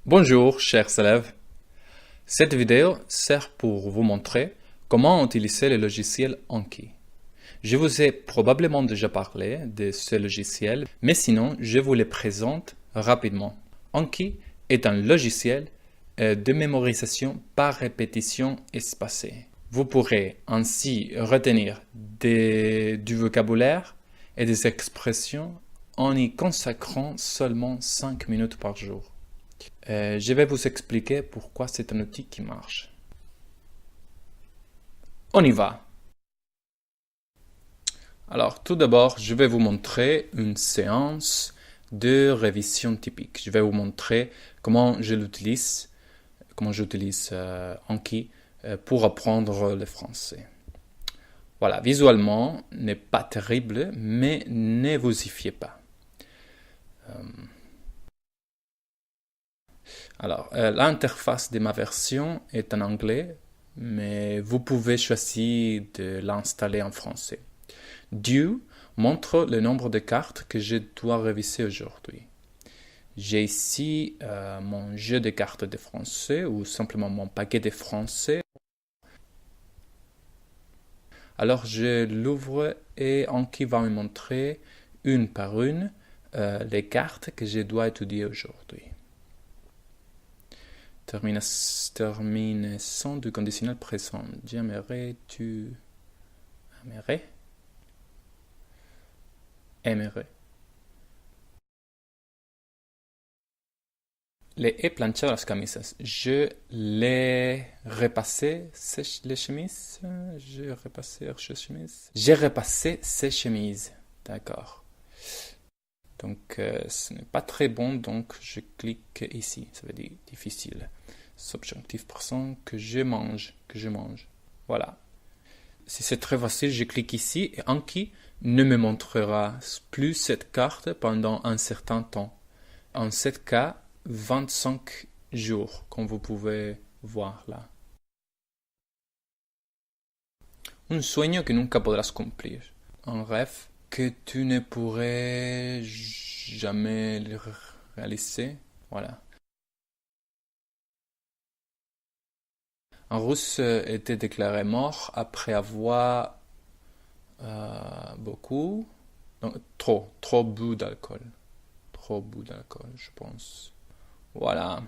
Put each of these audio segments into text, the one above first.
Bonjour, chers élèves. Cette vidéo sert pour vous montrer comment utiliser le logiciel Anki. Je vous ai probablement déjà parlé de ce logiciel, mais sinon, je vous le présente rapidement. Anki est un logiciel de mémorisation par répétition espacée. Vous pourrez ainsi retenir du vocabulaire et des expressions en y consacrant seulement 5 minutes par jour. Je vais vous expliquer pourquoi c'est un outil qui marche. On y va. Alors, tout d'abord, je vais vous montrer une séance de révision typique. Je vais vous montrer comment j'utilise Anki pour apprendre le français. Voilà, visuellement, n'est pas terrible, mais ne vous y fiez pas. Alors, l'interface de ma version est en anglais, mais vous pouvez choisir de l'installer en français. Due montre le nombre de cartes que je dois réviser aujourd'hui. J'ai ici mon jeu de cartes de français ou simplement mon paquet de français. Alors je l'ouvre et Anki va me montrer une par une les cartes que je dois étudier aujourd'hui. Terminaison du conditionnel présent. J'aimerais, tu aimerais, aimerais. Les planchar las camisas. Je les repassé les chemises. J'ai repassé ces chemises. J'ai repassé ces chemises. D'accord. Donc, ce n'est pas très bon, donc je clique ici. Ça veut dire difficile. Subjonctif présent que je mange. Que je mange. Voilà. Si c'est très facile, je clique ici et Anki ne me montrera plus cette carte pendant un certain temps. En ce cas, 25 jours, comme vous pouvez voir là. Un sueño que nunca podrás cumplir. Un rêve que tu ne pourrais jamais réaliser. Voilà. Un russe était déclaré mort après avoir beaucoup, non, trop bu d'alcool. Trop bu d'alcool, je pense. Voilà.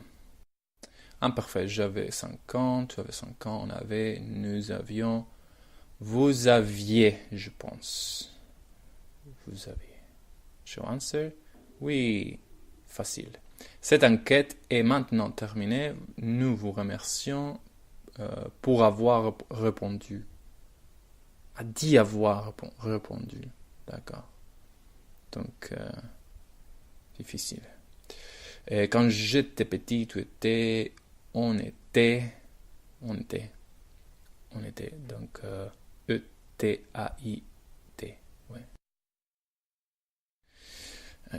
Imparfait, j'avais 5 ans, tu avais 5 ans, on avait, nous avions, vous aviez, je pense. Vous aviez. Show answer. Oui, facile. Cette enquête est maintenant terminée. Nous vous remercions pour avoir répondu. A dit avoir répondu. D'accord. Donc, difficile. Et quand j'étais petit, tu étais, on était, on était, on était. Donc, E-T-A-I-T. Ouais.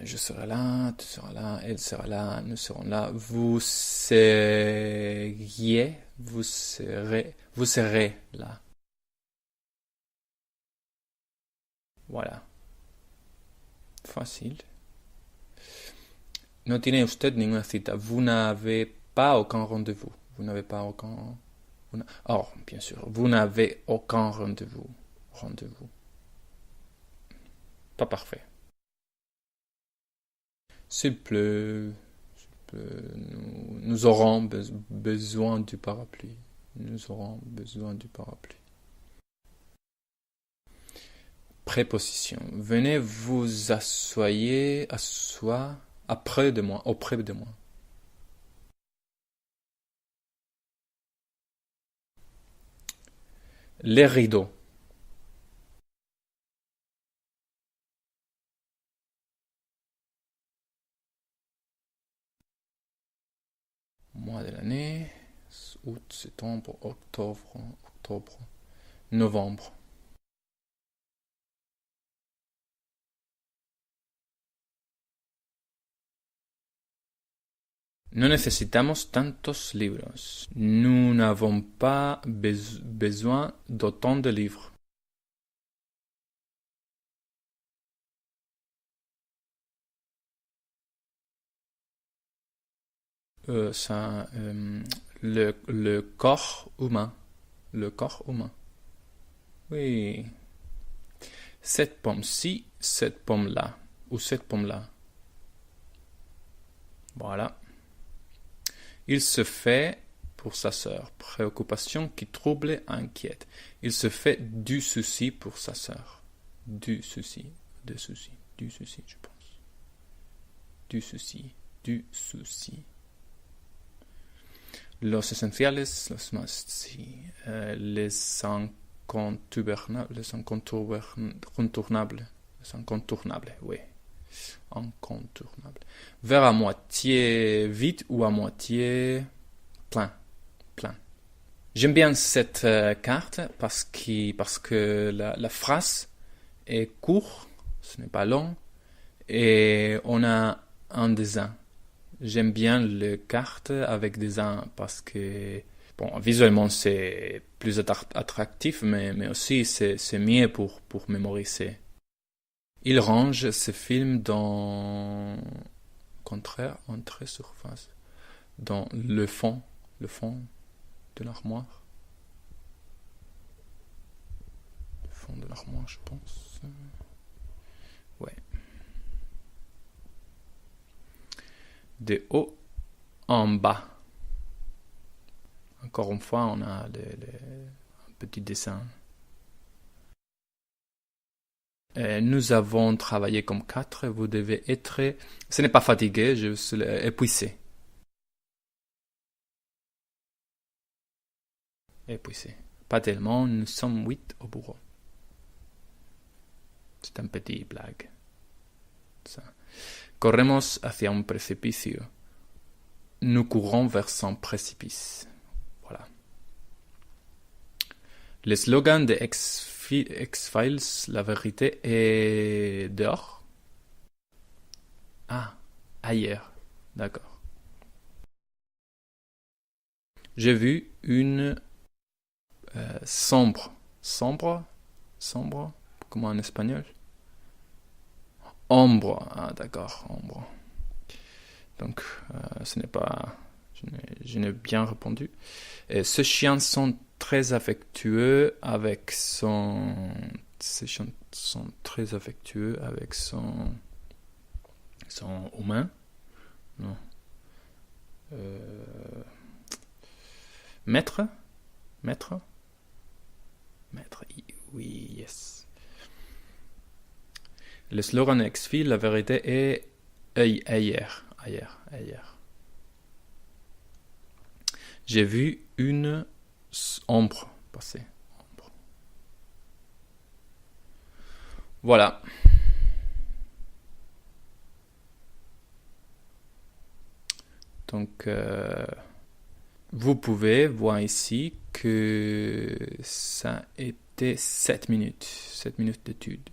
Je serai là, tu seras là, elle sera là, nous serons là. Vous serez là. Voilà. Facile. No tiene usted ninguna cita. Vous n'avez pas aucun rendez-vous. Vous n'avez pas aucun... Oh, bien sûr. Vous n'avez aucun rendez-vous. Rendez-vous. Pas parfait. S'il pleut, nous aurons besoin du parapluie. Nous aurons besoin du parapluie. Préposition. Venez vous asseoir auprès de moi. Les rideaux. Mois de l'année. Août, septembre, octobre, novembre. No necesitamos tantos libros. Nous n'avons pas besoin d'autant de livres. le corps humain. Le corps humain. Oui. Cette pomme-ci, cette pomme-là. Ou cette pomme-là. Voilà. Il se fait pour sa sœur. Préoccupation qui trouble et inquiète. Il se fait du souci pour sa sœur. Du souci, je pense. Du souci. Los esenciales, los más, sí. Les incontournables, oui. Incontournables. Verre à moitié vide ou à moitié plein. J'aime bien cette carte parce que la phrase est courte, ce n'est pas long, et on a un dessin. J'aime bien les cartes avec des dessins parce que, bon, visuellement c'est plus attractif, mais aussi c'est mieux pour mémoriser. Il range ses films dans entre surface, dans le fond de l'armoire. Le fond de l'armoire, je pense. Ouais. De haut en bas. Encore une fois, on a un petit dessin. Nous avons travaillé comme 4. Vous devez être... Ce n'est pas fatigué, je suis épuisé. Épuisé. Pas tellement, nous sommes 8 au bureau. C'est un petit blague. Ça. Corremos hacia un precipicio. Nous courons vers son précipice. Voilà. Le slogan de X-Files, la vérité est dehors. Ah, ailleurs. D'accord. J'ai vu une sombre. Sombre? Comment en espagnol? Ombre. Ah, d'accord, ombre. Donc, ce n'est pas... Je n'ai bien répondu. Et ce chien sont très affectueux avec son... Ces chiens sont très affectueux avec son humain. Non. Maître, oui, yes. Le slogan X-Files, la vérité est ailleurs. J'ai vu une ombre passer. Voilà. Donc, vous pouvez voir ici que ça était 7 minutes d'étude.